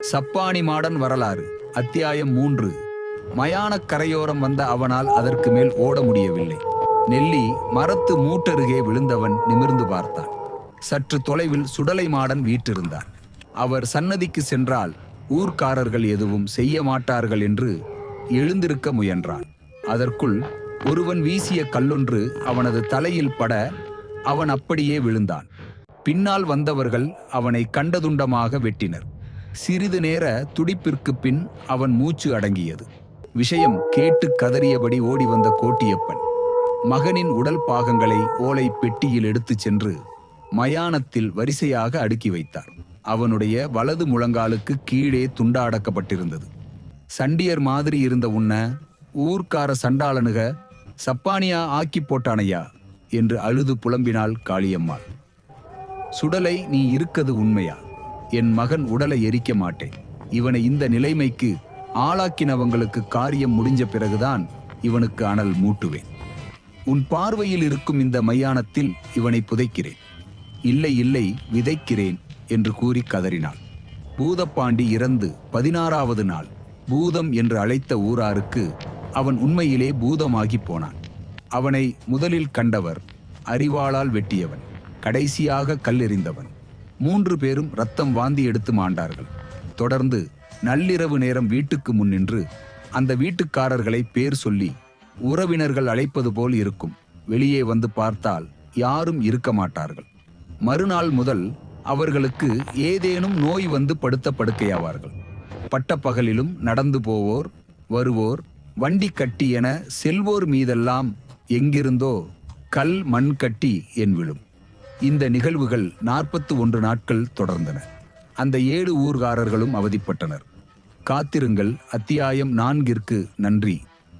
சப்பாணி மாடன் வரலாறு அத்தியாயம் 3. மயானக் கரையோரம் வந்த அவனால் அதற்கு மேல் ஓட முடியவில்லை. நெல்லி மரத்து மூட்டருகே விழுந்தவன் நிமிர்ந்து பார்த்தான். சற்று தொலைவில் சுடலை மாடன் வீற்றிருந்தார். அவர் சன்னதிக்கு சென்றால் ஊர்க்காரர்கள் எதுவும் செய்ய மாட்டார்கள் என்று எழுந்திருக்க முயன்றான். அதற்குள் ஒருவன் வீசிய கல்லொன்று அவனது தலையில் பட அவன் அப்படியே விழுந்தான். பின்னால் வந்தவர்கள் அவனை கண்டதுண்டமாக வெட்டினர். சிறிது நேர துடிப்பிற்கு பின் அவன் மூச்சு அடங்கியது. விஷயம் கேட்டு கதறியபடி ஓடி வந்த கோட்டியப்பன் மகனின் உடல் பாகங்களை ஓலை பெட்டியில் எடுத்துச் சென்று மயானத்தில் வரிசையாக அடுக்கி வைத்தார். அவனுடைய வலது முழங்காலுக்கு கீழே துண்டாடக்கப்பட்டிருந்தது. சண்டியர் மாதிரி இருந்த உன்ன ஊர்க்கார சண்டாளனுக சப்பானியா ஆக்கி போட்டானையா என்று அழுது புலம்பினாள் காளியம்மாள். சுடலை, நீ இருக்கது உண்மையா? என் மகன் உடலை எரிக்க மாட்டேன். இவனை இந்த நிலைமைக்கு ஆளாக்கினவங்களுக்கு காரியம் முடிஞ்ச பிறகுதான் இவனுக்கு அனல் மூட்டுவேன். உன் பார்வையில் இருக்கும் இந்த மையானத்தில் இவனை புதைக்கிறேன். இல்லை இல்லை, விதைக்கிறேன் என்று கூறி கதறினாள். பூதப்பாண்டி இறந்து 16வது நாள் பூதம் என்று அழைத்த ஊராருக்கு அவன் உண்மையிலே பூதமாகி போனான். அவனை முதலில் கண்டவர் அரிவாளால் வெட்டியவன், கடைசியாக கல்லெறிந்தவன். 3 பேரும் ரத்தம் வாந்தி எடுத்து மாண்டார்கள். தொடர்ந்து நள்ளிரவு நேரம் வீட்டுக்கு முன்னின்று அந்த வீட்டுக்காரர்களை பேர் சொல்லி உறவினர்கள் அழைப்பது போல் இருக்கும். வெளியே வந்து பார்த்தால் யாரும் இருக்க மாட்டார்கள். மறுநாள் முதல் அவர்களுக்கு ஏதேனும் நோய் வந்து படுத்த படுக்கையாவார்கள். பட்டப்பகலிலும் நடந்து போவோர் வருவோர் வண்டி கட்டி என செல்வோர் மீதெல்லாம் எங்கிருந்தோ கல் மண் கட்டி என் விழும். இந்த நிகழ்வுகள் 41 நாட்கள் தொடர்ந்தன. அந்த 7 ஊர்காரர்களும் அவதிப்பட்டனர். காத்திருங்கள். அத்தியாயம் 4ற்கு நன்றி.